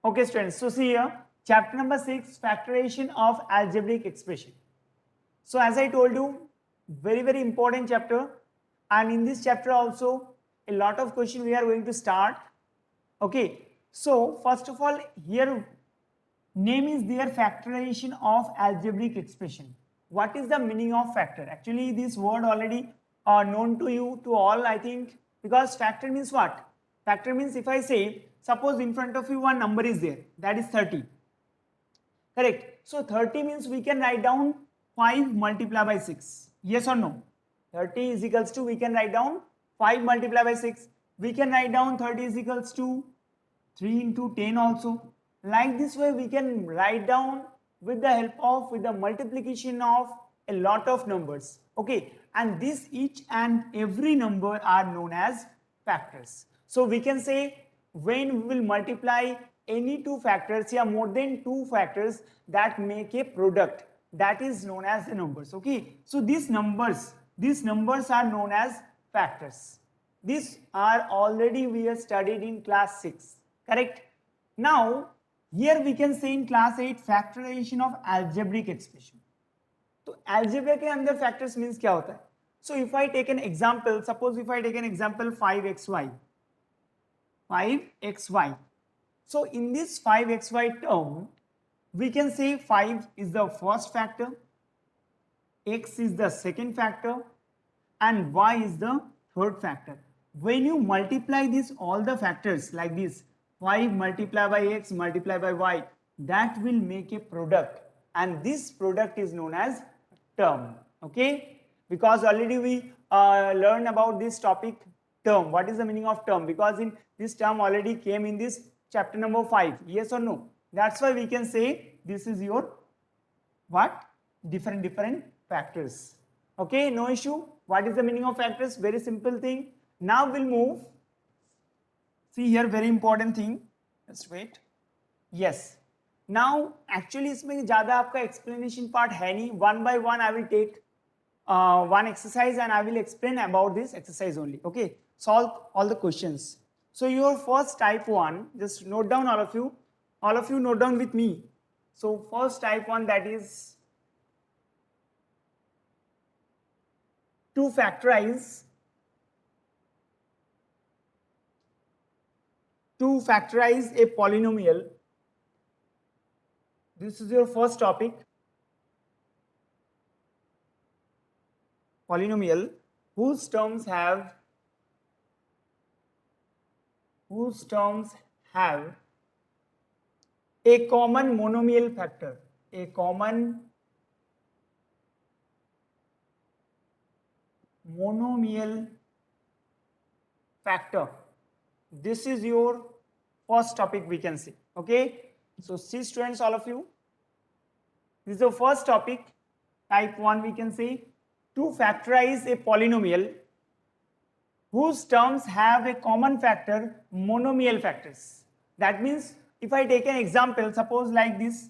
Okay, students. So see here, chapter number 6, factorization of algebraic expression. So as I told you, very important chapter, and in this chapter also a lot of questions we are going to start. Okay. So first of all, here name is their factorization of algebraic expression. What is the meaning of factor? Actually, this word already known to you, to all, I think, because factor means what? Factor means if I say, suppose in front of you one number is there, that is 30. Correct. So 30 means we can write down 5 multiplied by 6. Yes or no? 30 is equals to, we can write down 5 multiplied by 6. We can write down 30 is equals to 3 into 10 also. Like this way we can write down with the help of, with the multiplication of a lot of numbers. Okay. And this each and every number are known as factors. So we can say when we will multiply any two factors, yeah, more than two factors that make a product, that is known as the numbers. Okay. So these numbers are known as factors. These are already we have studied in class 6. Correct. Now here we can say in class 8 factorization of algebraic expression. तो algebra के अंदर factors means क्या होता है? So if I take an example, suppose if I take an example 5xy, so in this 5xy term, we can say 5 is the first factor, x is the second factor, and y is the third factor. When you multiply this all the factors like this, 5 multiplied by x multiplied by y, that will make a product, and this product is known as term. Okay, because already we learned about this topic, term. What is the meaning of term? Because in this term already came in this chapter number 5. Yes or no? That's why we can say this is your what? Different factors. Okay, no issue. What is the meaning of factors? Very simple thing. Now we'll move. See here, very important thing. Just wait. Yes. Now actually इसमें ज़्यादा आपका explanation part है नहीं. One by one I will take one exercise and I will explain about this exercise only. Okay. Solve all the questions. So your first type 1, just note down all of you. All of you note down with me. So first type 1, that is to factorize a polynomial. This is your first topic. Polynomial whose terms have a common monomial factor. A common monomial factor. This is your first topic, we can say. Okay. So see students, all of you, this is the first topic, type 1, we can say, to factorize a polynomial whose terms have a common factor, monomial factors. That means if I take an example, suppose like this,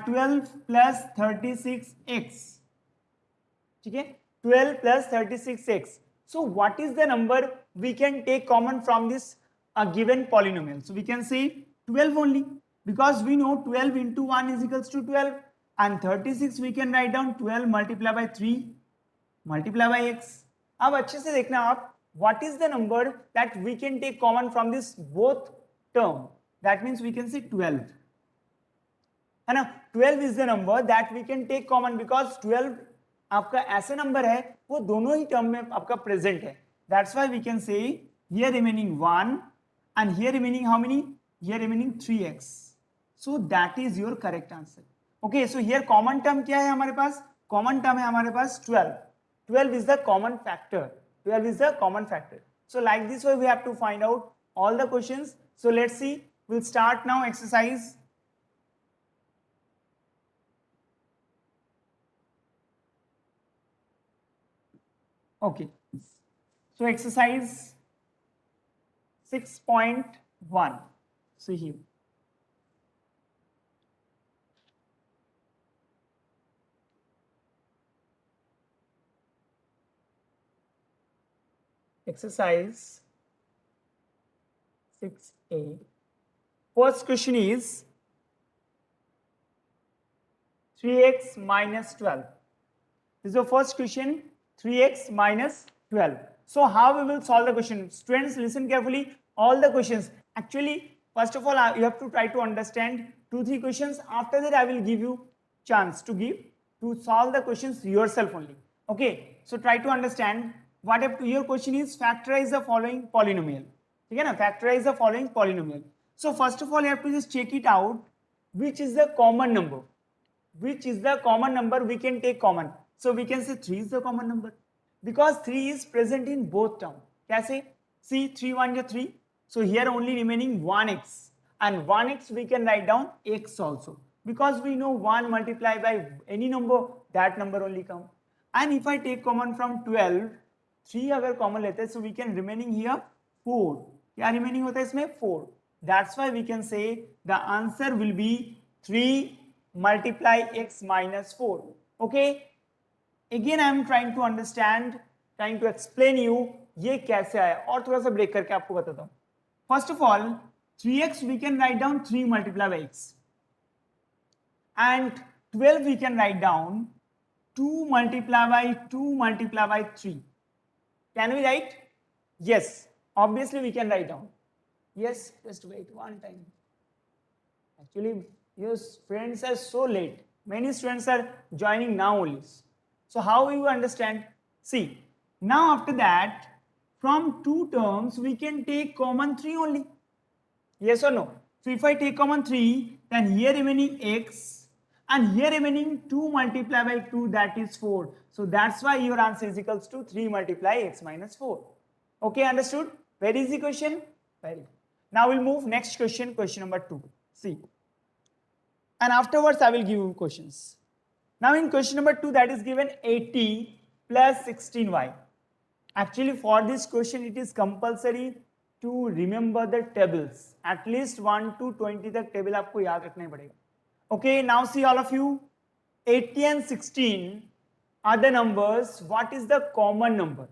12 plus 36x. Okay? 12 plus 36x. So what is the number we can take common from this given polynomial? So we can say 12 only, because we know 12 into 1 is equals to 12, and 36 we can write down 12 multiplied by 3 multiplied by x. अब अच्छे से देखना आप, what is the number that we can take common from this both term? That means we can say 12. है ना? 12 is the number that we can take common, because 12 आपका ऐसा number है वो दोनों ही टर्म में आपका प्रेजेंट है. That's why we can say here remaining 1 and here remaining how many? Here remaining 3x. So that is your correct answer. Okay, so here common term क्या है हमारे पास? Common term है हमारे पास 12. 12 is the common factor. 12 is the common factor. So like this way we have to find out all the questions. So let's see. We'll start now exercise. Okay. So exercise 6.1. See here. Exercise 6A. First question is 3x minus 12. This is the first question, 3x minus 12. So how we will solve the question? Students, listen carefully. All the questions. Actually, first of all, you have to try to understand 2-3 questions. After that, I will give you chance to solve the questions yourself only. Okay. So try to understand what your question is. Factorize the following polynomial. Okay, na? Factorize the following polynomial. So first of all, you have to just check it out. Which is the common number? Which is the common number we can take common? So we can say 3 is the common number because 3 is present in both terms. Kaise? See, 3 1 is 3. So here only remaining 1x, and 1x we can write down x also because we know 1 multiplied by any number, that number only come. And if I take common from 12, 3 अगर common लेते हैं, so we can remaining here 4. क्या remaining होता है इसमें 4. That's why we can say the answer will be 3 multiply x minus 4. Okay. Again I am trying to understand, trying to explain you ये कैसे आया और थोड़ा सा ब्रेक करके आपको बताता हूँ. First of all, 3x we can write down 3 multiplied by x, and 12 we can write down 2 multiplied by 2 multiplied by 3. Can we write? Yes, obviously we can write down. Yes, just wait one time. Actually, your friends are so late. Many students are joining now only. So how you understand? See, now after that, from 2 terms, we can take common 3 only. Yes or no? So if I take common 3, then here remaining x, and here remaining 2 multiplied by 2, that is 4. So that's why your answer is equals to 3 multiply x minus 4. Okay, understood? Very easy question. Very good. Now we'll move next question, question number 2. See. And afterwards I will give you questions. Now in question number 2, that is given 80 plus 16y. Actually for this question it is compulsory to remember the tables. At least 1 to 20 तक table आपको याद रखना ही पड़ेगा. Okay, now see all of you. 80 and 16 are the numbers. What is the common number?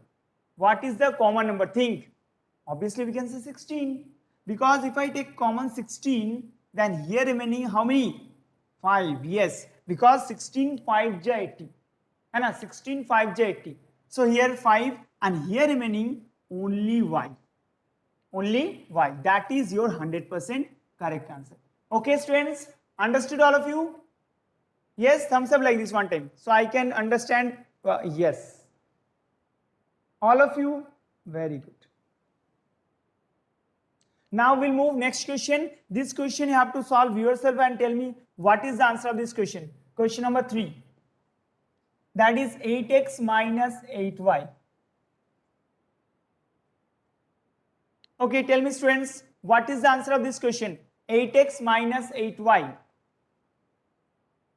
What is the common number? Think. Obviously we can say 16. Because if I take common 16, then here remaining how many? 5. Yes, because 16 5 ja 80. And 16 5 ja 80. So here 5 and here remaining only y. Only y. That is your 100% correct answer. Okay, students? Understood all of you? Yes, thumbs up like this one time. So I can understand. Yes. All of you? Very good. Now we'll move next question. This question you have to solve yourself and tell me what is the answer of this question. Question number 3. That is 8x minus 8y. Okay, tell me students, what is the answer of this question? 8x minus 8y.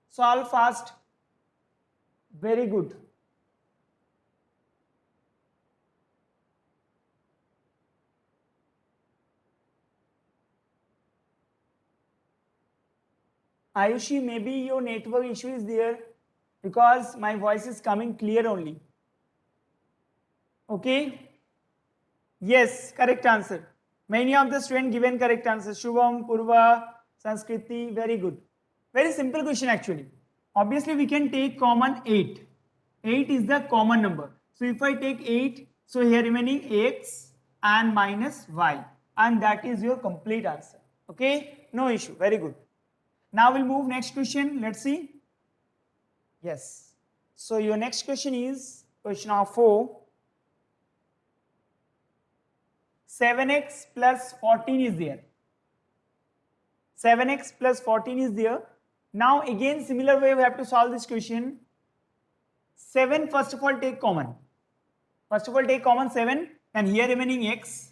Solve fast. Very good. Ayushi, maybe your network issue is there because my voice is coming clear only. Okay? Yes, correct answer. Many of the students given correct answer. Shubham, Purva, Sanskriti, very good. Very simple question actually. Obviously we can take common 8. 8 is the common number. So if I take 8, so here remaining x and minus y, and that is your complete answer. Okay? No issue. Very good. Now we'll move next question. Let's see. Yes. So your next question is question number 4. 7x plus 14 is there. 7x plus 14 is there. Now again similar way we have to solve this question. 7 first of all take common. First of all take common 7, and here remaining x,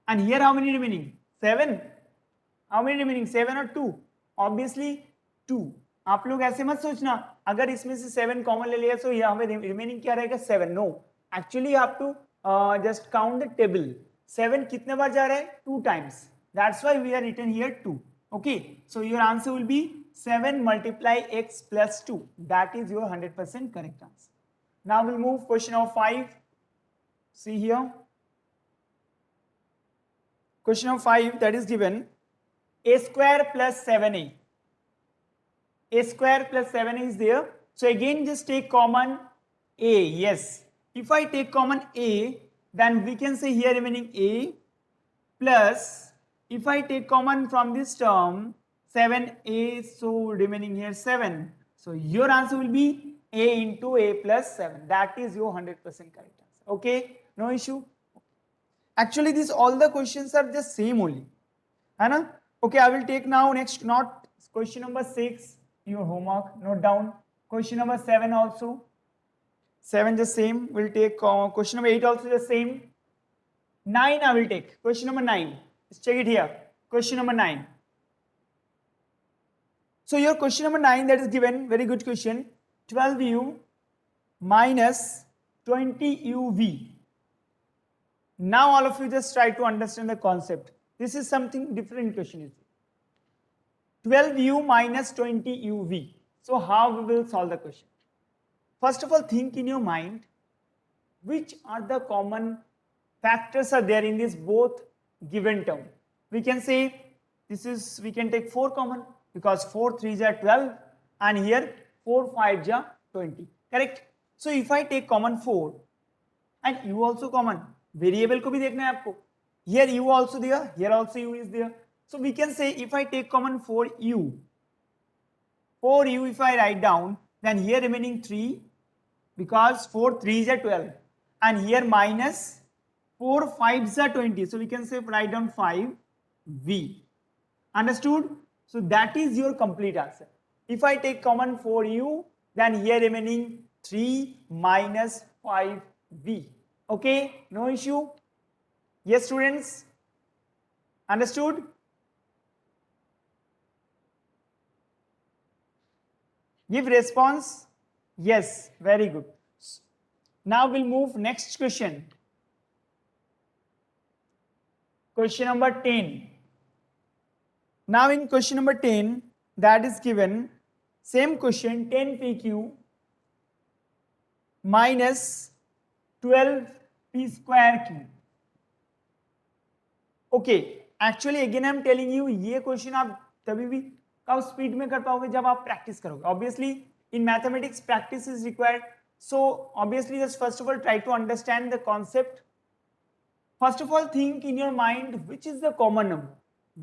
and here how many remaining? 7. How many remaining? 7 or 2? Obviously 2. आप लोग ऐसे मत सोचना अगर इसमें से 7 common ले लिया तो यहाँ पे रिमेनिंग क्या रहेगा 7. No, actually you have to just count the table. 7 कितने बार जा रहा है? 2 times. That's why we are written here 2. Okay, so your answer will be 7 multiply x plus 2. That is your 100% correct answer. Now we'll move question number 5. See here. Question number 5 that is given a square plus 7a. A square plus 7 is there. So again just take common a. Yes. If I take common a, then we can say here remaining a plus, if I take common from this term 7a, so remaining here 7. So your answer will be a into a plus 7. That is your 100% correct answer. Okay, no issue. Actually these all the questions are just same only, है ना? Okay, I will take now next, not question number 6, your homework, note down. Question number 7 also. 7 just same. We'll take question number 8 also the same. 9 I will take. Question number 9. Let's check it here. Question number 9. So your question number 9 that is given, very good question. 12u minus 20uv. Now all of you just try to understand the concept. This is something different question is 12u minus 20uv. So how we will solve the question? First of all, think in your mind which are the common factors are there in this both given term. We can say this is, we can take 4 common because 4 3s are 12 and here 4 5s are 20. Correct? So if I take common 4 and u also common, variable को भी देखना है आपको. Here u also there, here also u is there. So we can say if I take common 4u if I write down, then here remaining 3 because 4 3s are 12 and here minus 4 5s are 20. So we can say write down 5v. Understood? So that is your complete answer. If I take common 4u, then here remaining 3 minus 5v. Okay, no issue. Yes, students? Understood? Give response. Yes, very good. Now we'll move next question. Question number 10. Now in question number 10, that is given, same question 10pq minus 12p square q. Okay, actually again I am telling you, ये question आप तभी भी कब speed में कर पाओगे जब आप प्रैक्टिस करोगे. Obviously in mathematics practice is required. So obviously just first of all try to understand the concept. First of all think in your mind which is the common number.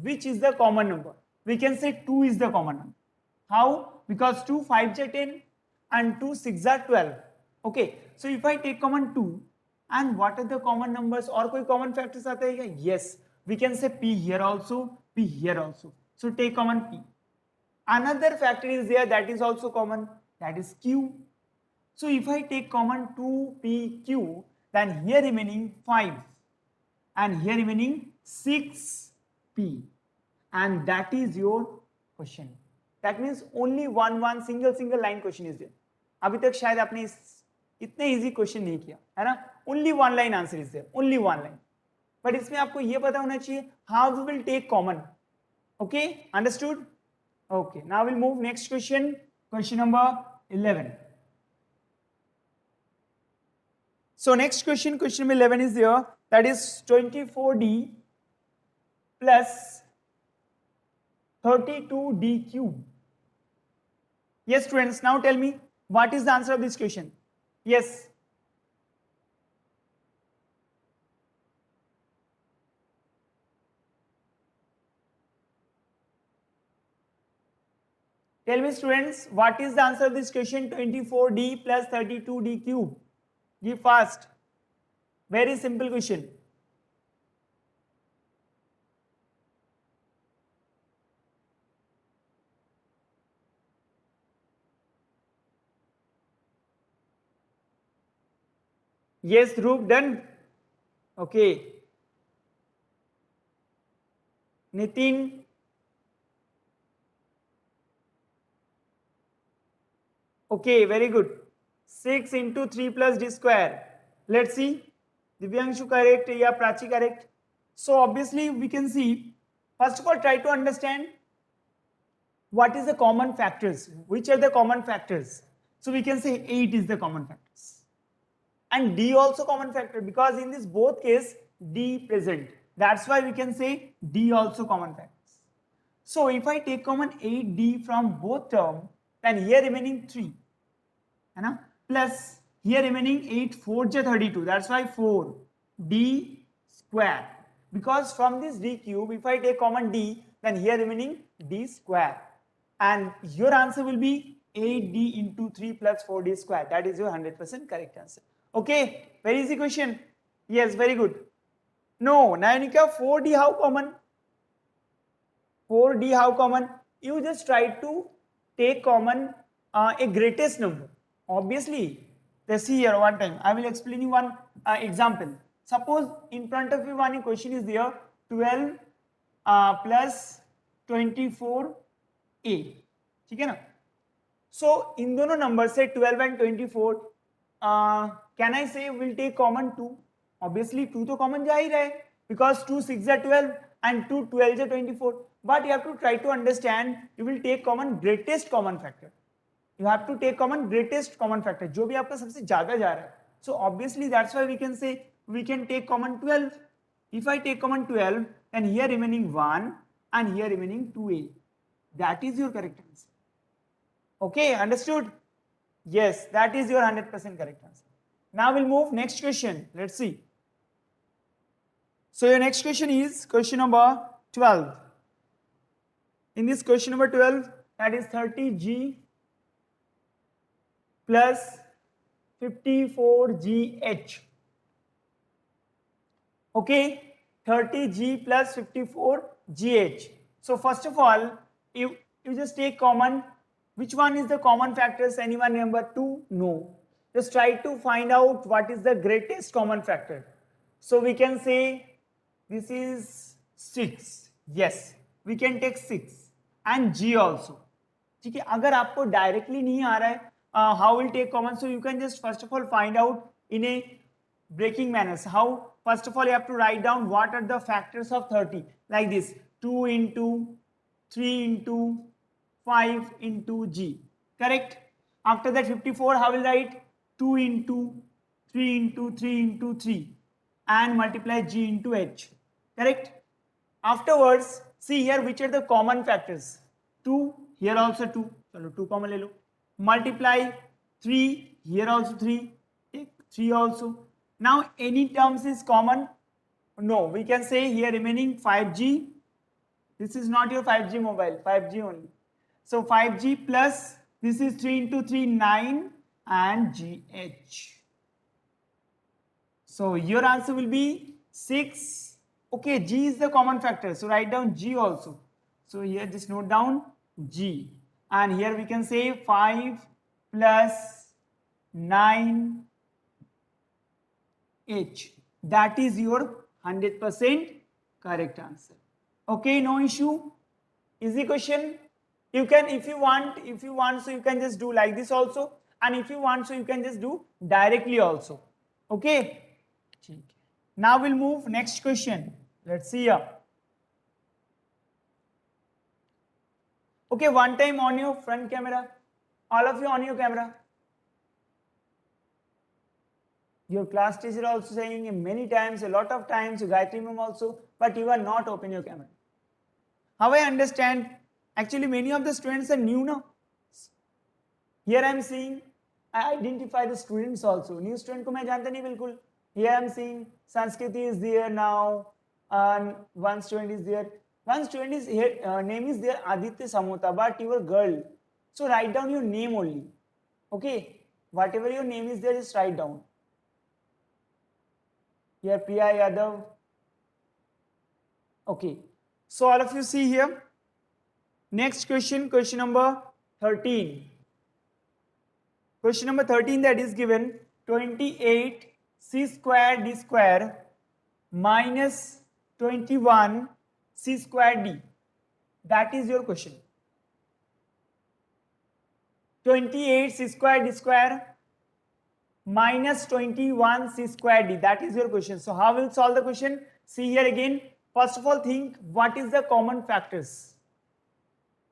Which is the common number? We can say 2 is the common number. How? Because 2 5s are 10 and 2 6s are 12. Okay, so if I take common 2 and what are the common numbers और कोई common factors आता है क्या? Yes, we can say p here also, p here also. So take common p. Another factor is there that is also common, that is q. So if I take common 2pq, then here remaining 5 and here remaining 6p, and that is your question. That means only one single line question is there. अभी तक शायद आपने इतने easy question नहीं किया है ना. Only one line answer is there, only one line. But इसमें आपको ये पता होना चाहिए how we will take common. Okay, understood? Okay, now we'll move next question. Question number 11. So next question, question number 11 is there, that is 24d plus 32d cube. Yes, students, now tell me what is the answer of this question? Yes. Tell me, students, what is the answer of this question? 24d plus 32d cube. Give fast. Very simple question. Yes, Dhruv, done. Okay. Nitin. Okay, very good. 6 into 3 plus d square. Let's see. Divyanshu correct, yeah, Prachi correct. So obviously we can see, first of all try to understand what is the common factors. Which are the common factors? So we can say 8 is the common factors. And d also common factor because in this both case d present. That's why we can say d also common factors. So if I take common 8d from both term, then here remaining 3, है ना, plus here remaining 8 4 ja 32, that's why 4d square, because from this d cube if I take common d, then here remaining d square, and your answer will be 8d into 3 plus 4d square. That is your 100% correct answer. Okay, very easy question. Yes, very good. No, Nayanika, 4d how common? 4d how common? You just try to take common a greatest number. Obviously, let's see here one time. I will explain you one example. Suppose in front of you one question is there, 12 plus 24a. ठीक है ना? So इन दोनों number से 12 and 24, can I say we'll take common 2? Obviously 2 तो common जा ही रहा है, because 2 6 are 12 and 2 12 are 24. But you have to try to understand, you will take common greatest common factor. You have to take common greatest common factor, जो भी आपका सबसे ज्यादा जा रहा है. So obviously that's why we can say we can take common 12. If I take common 12, then here remaining 1 and here remaining 2a. That is your correct answer. Okay, understood? Yes, that is your 100% correct answer. Now we'll move next question. Let's see. So your next question is question number 12. In this question number 12, that is 30g plus 54gh. Okay, 30g plus 54gh. So first of all, you just take common. Which one is the common factors? Anyone remember? 2? No. Just try to find out what is the greatest common factor. So we can say this is 6. Yes, we can take 6 and g also. ठीक है, अगर आपको directly नहीं आ रहा है, how will take common? So you can just first of all find out in a breaking manner. How? First of all, you have to write down what are the factors of 30, like this: 2 into 3 into 5 into g. Correct? After that 54, how will write? 2 into 3 into 3 into 3 and multiply g into h. Correct? Afterwards, see here which are the common factors. 2, here also 2. Chalo 2 common le lo. Multiply 3, here also 3. Take 3 also. Now any terms is common? No, we can say here remaining 5g. This is not your 5G mobile, 5G only. So 5g plus this is 3 into 3, 9 and gh. So your answer will be 6. Okay, g is the common factor. So write down g also. So here just note down g. And here we can say 5 plus 9 h. That is your 100% correct answer. Okay, no issue. Easy question. You can, if you want, so you can just do like this also, and if you want, so you can just do directly also. Okay. Now we'll move next question. Let's see here. Okay, one time on your front camera. All of you on your camera. Your class teacher also saying many times, a lot of times, Gayatri ma'am also, but you are not open your camera. How I understand, actually many of the students are new now. Here I am seeing, I identify the students also. New student ko main janta nahi bilkul. Here I am seeing Sanskriti is there now, and one student is there. One student is here, name is there Aditya Samota, but you are girl. So write down your name only. Okay, whatever your name is there, just write down. Here Priya Yadav. Okay, so all of you see here. Next question, question number 13. Question number 13, that is given 28 c square d square minus 21 c square d. That is your question. 28 c square d square minus 21 c square d. That is your question. So how will solve the question? See here again. First of all, think what is the common factors.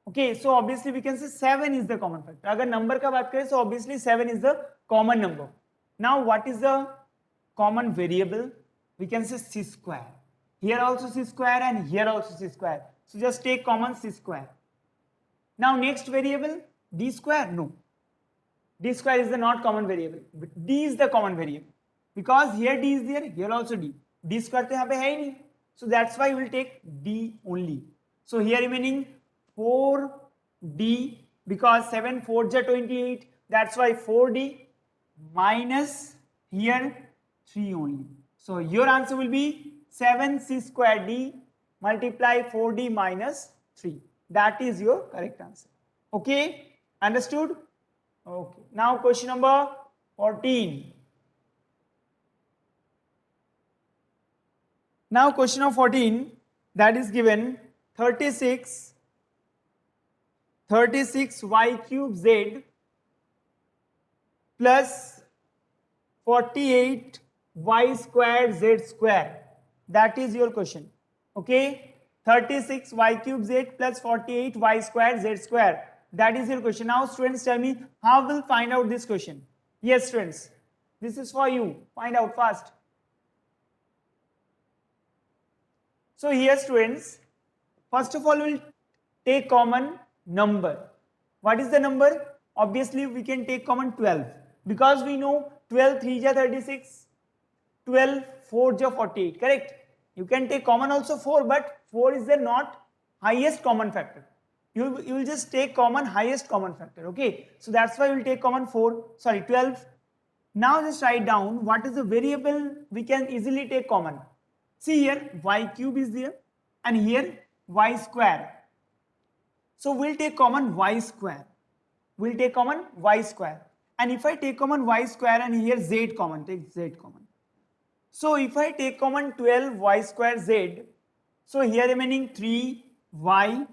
Okay, so obviously we can say 7 is the common factor. Agar number ka baat kare, so obviously 7 is the common number. Now what is the common variable? We can say c square. Here also c square and here also c square. So just take common c square. Now next variable d square, no. D square is the not common variable, but d is the common variable because here d is there, here also d. D square तो यहाँ पे है ही नहीं, so that's why we will take d only. So here remaining 4d because 7 4 ja 28, that's why 4d minus here 3 only. So your answer will be 7c square d multiply 4d minus 3. That is your correct answer. Okay, understood? Okay, now question number 14. Now question number 14, that is given 36 y cube z plus 48 y square z square. That is your question. Okay, 36 y cube z plus 48 y square z square. That is your question. Now students, tell me how we'll find out this question. Yes students, this is for you. Find out fast. So here students, first of all we'll take common number. What is the number? Obviously we can take common 12 because we know 12 3 ja 36, 12 4 ja 48, correct? You can take common also 4, but 4 is the not highest common factor. You will just take common highest common factor, okay? So that's why we'll take common 12. Now just write down what is the variable we can easily take common. See here y cube is there and here y square. So we'll take common y square. We'll take common y square. And if I take common y square and here z common, take z common. So if I take common 12 y square z, so here remaining 3y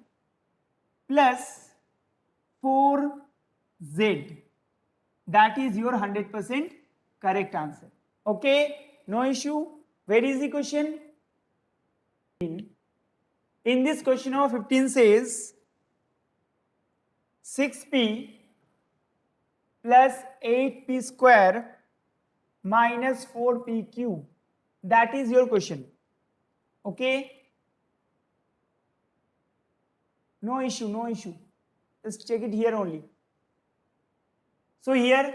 plus 4z. That is your 100% correct answer. Okay, no issue. Where is the question? In this question number 15 says 6p plus 8p square minus 4p cube. That is your question. Okay, no issue, no issue. Just check it here only. So here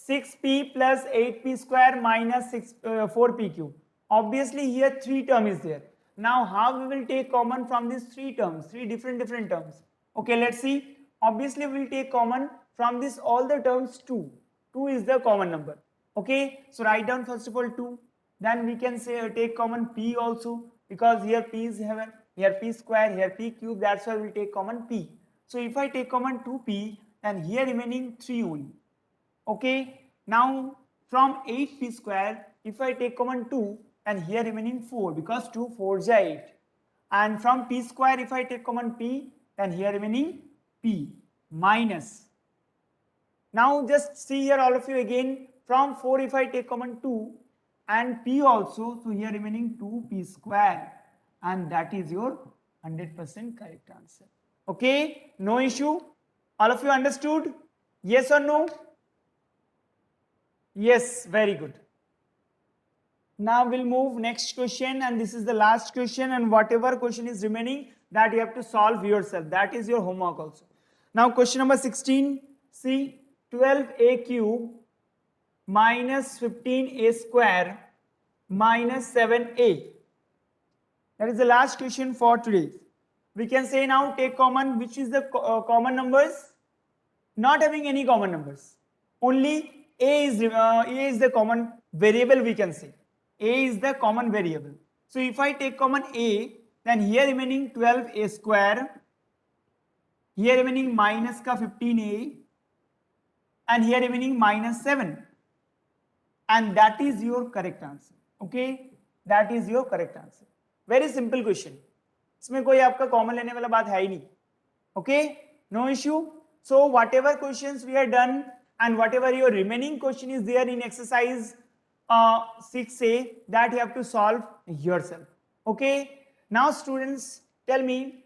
6p plus 8p square minus 4p cube. Obviously here 3 term is there. Now how we will take common from these 3 terms, 3 different terms. Okay, let's see. Obviously we will take common from this all the terms 2. 2 is the common number. Okay, so write down first of all 2. Then we can say take common p also because here p is heaven, here p square, here p cube. That's why we will take common p. So if I take common 2p, then here remaining 3 only. Okay, now from 8p square, if I take common 2, and here remaining 4 because 2 4 is 8. And from p square, if I take common p, then here remaining p minus. Now just see here all of you again, from 4 if I take common 2 and p also, so here remaining 2p square, and that is your 100% correct answer. Okay, no issue. All of you understood? Yes or no? Yes, very good. Now we'll move next question, and this is the last question, and whatever question is remaining that you have to solve yourself. That is your homework also. Now question number 16, see 12a cube minus 15a square minus 7a. That is the last question for today. We can say now take common, which is the common numbers? Not having any common numbers. Only a is the common variable, we can say. A is the common variable. So if I take common a, then here remaining 12a square, here remaining minus ka 15a, and here remaining minus 7. And that is your correct answer. Okay, that is your correct answer. Very simple question. इसमें कोई आपका common लेने वाला बात है ही नहीं. Okay, no issue. So whatever questions we have done and whatever your remaining question is there in exercise 6a, that you have to solve yourself. Okay, now students, tell me